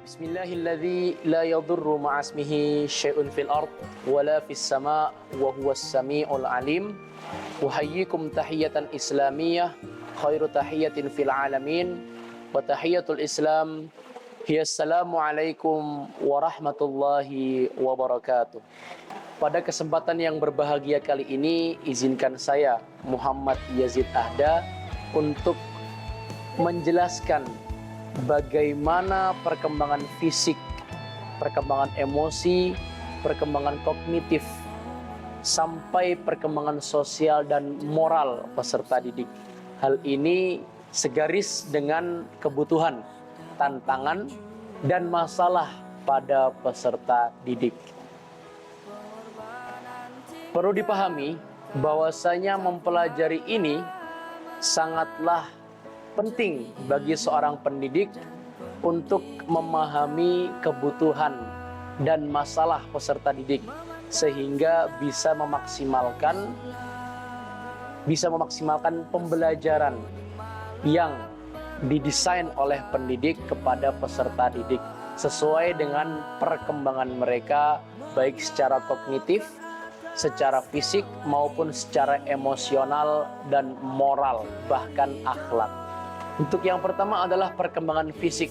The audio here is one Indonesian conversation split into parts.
Bismillahilladzi la yadurru ma'asmihi syai'un fil ard wala fis sama' wa huwas sami'ul alim. Uhayyikum tahiyatan islamiyah khairu tahiyatin fil alamin wa tahiyatul islam hiya assalamu alaikum warahmatullahi wabarakatuh. Pada kesempatan yang berbahagia kali ini, izinkan saya Muhammad Yazid Ahda untuk menjelaskan bagaimana perkembangan fisik, perkembangan emosi, perkembangan kognitif, sampai perkembangan sosial dan moral peserta didik. Hal ini segaris dengan kebutuhan, tantangan, dan masalah pada peserta didik. Perlu dipahami bahwasanya mempelajari ini sangatlah penting bagi seorang pendidik untuk memahami kebutuhan dan masalah peserta didik sehingga bisa memaksimalkan pembelajaran yang didesain oleh pendidik kepada peserta didik sesuai dengan perkembangan mereka baik secara kognitif, secara fisik maupun secara emosional dan moral, bahkan akhlak. Untuk yang pertama adalah perkembangan fisik.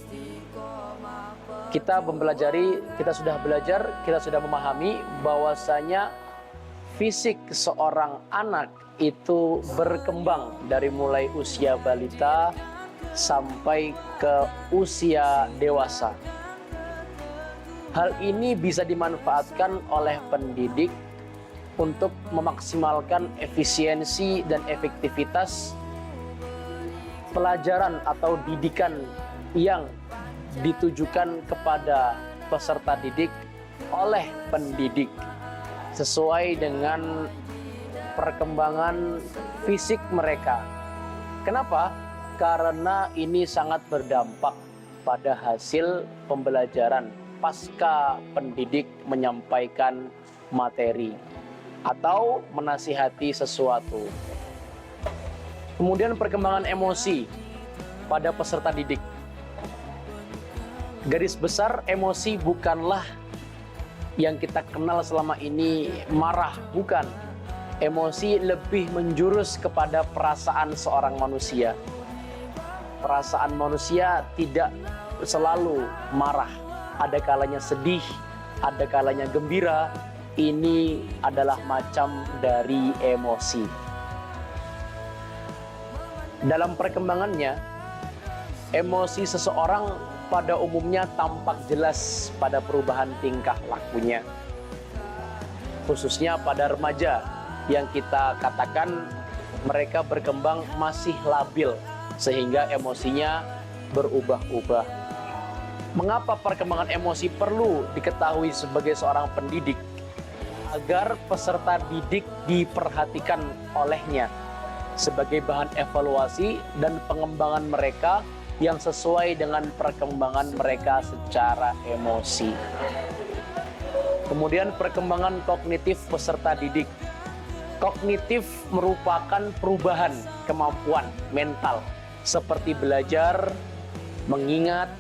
Kita sudah belajar, kita sudah memahami bahwasanya fisik seorang anak itu berkembang dari mulai usia balita sampai ke usia dewasa. Hal ini bisa dimanfaatkan oleh pendidik untuk memaksimalkan efisiensi dan efektivitas pelajaran atau didikan yang ditujukan kepada peserta didik oleh pendidik sesuai dengan perkembangan fisik mereka. Kenapa? Karena ini sangat berdampak pada hasil pembelajaran pasca pendidik menyampaikan materi atau menasihati sesuatu. Kemudian perkembangan emosi pada peserta didik. Garis besar emosi bukanlah yang kita kenal selama ini marah, bukan. Emosi lebih menjurus kepada perasaan seorang manusia. Perasaan manusia tidak selalu marah. Ada kalanya sedih, ada kalanya gembira. Ini adalah macam dari emosi. Dalam perkembangannya, emosi seseorang pada umumnya tampak jelas pada perubahan tingkah lakunya. Khususnya pada remaja yang kita katakan mereka berkembang masih labil sehingga emosinya berubah-ubah. Mengapa perkembangan emosi perlu diketahui sebagai seorang pendidik? Agar peserta didik diperhatikan olehnya sebagai bahan evaluasi dan pengembangan mereka yang sesuai dengan perkembangan mereka secara emosi. Kemudian perkembangan kognitif peserta didik. Kognitif merupakan perubahan kemampuan mental seperti belajar, mengingat,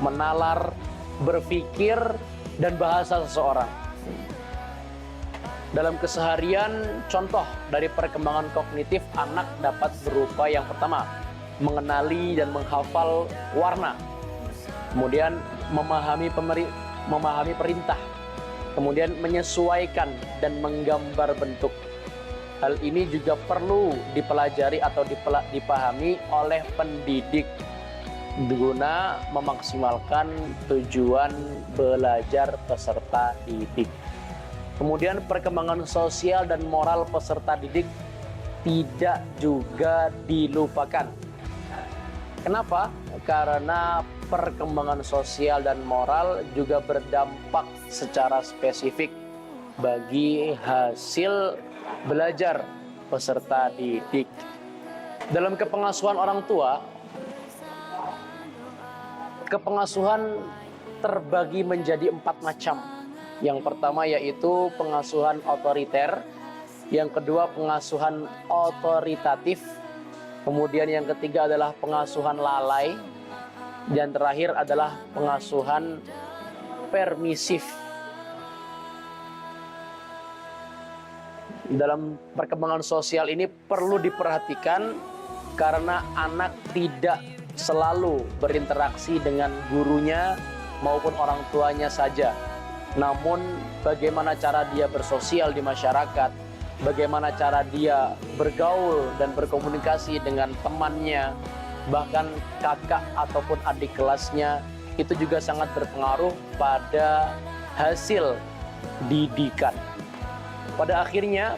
menalar, berpikir, dan bahasa seseorang. Dalam keseharian, contoh dari perkembangan kognitif anak dapat berupa yang pertama, mengenali dan menghafal warna. Kemudian memahami perintah. Kemudian menyesuaikan dan menggambar bentuk. Hal ini juga perlu dipelajari atau dipahami oleh pendidik guna memaksimalkan tujuan belajar peserta didik. Kemudian perkembangan sosial dan moral peserta didik tidak juga dilupakan. Kenapa? Karena perkembangan sosial dan moral juga berdampak secara spesifik bagi hasil belajar peserta didik. Dalam kepengasuhan orang tua, kepengasuhan terbagi menjadi 4 macam. Yang pertama yaitu pengasuhan otoriter, yang kedua pengasuhan otoritatif, kemudian yang ketiga adalah pengasuhan lalai, Dan terakhir adalah pengasuhan permisif. Dalam perkembangan sosial ini perlu diperhatikan karena anak tidak selalu berinteraksi dengan gurunya maupun orang tuanya saja. Namun bagaimana cara dia bersosial di masyarakat, bagaimana cara dia bergaul dan berkomunikasi dengan temannya, bahkan kakak ataupun adik kelasnya, itu juga sangat berpengaruh pada hasil didikan. Pada akhirnya,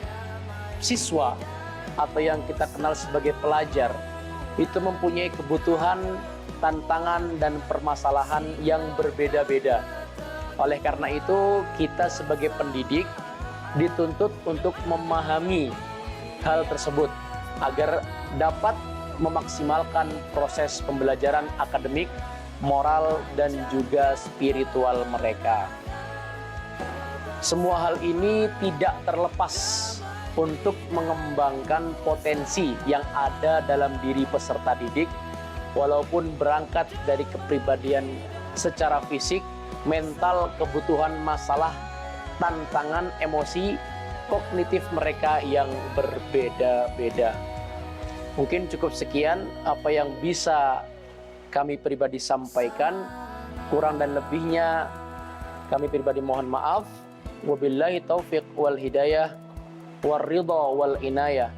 siswa atau yang kita kenal sebagai pelajar itu mempunyai kebutuhan, tantangan, dan permasalahan yang berbeda-beda. Oleh karena itu, kita sebagai pendidik dituntut untuk memahami hal tersebut agar dapat memaksimalkan proses pembelajaran akademik, moral, dan juga spiritual mereka. Semua hal ini tidak terlepas untuk mengembangkan potensi yang ada dalam diri peserta didik, walaupun berangkat dari kepribadian secara fisik, mental, kebutuhan, masalah, tantangan, emosi, kognitif mereka yang berbeda-beda. Mungkin cukup sekian apa yang bisa kami pribadi sampaikan. Kurang dan lebihnya kami pribadi mohon maaf. Wabillahi taufiq wal hidayah wal ridha wal inayah.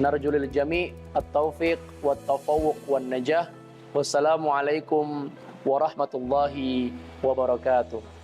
Narju lil jami' at-taufiq wat tafawuq wan najah. Wassalamualaikum warahmatullahi wabarakatuh.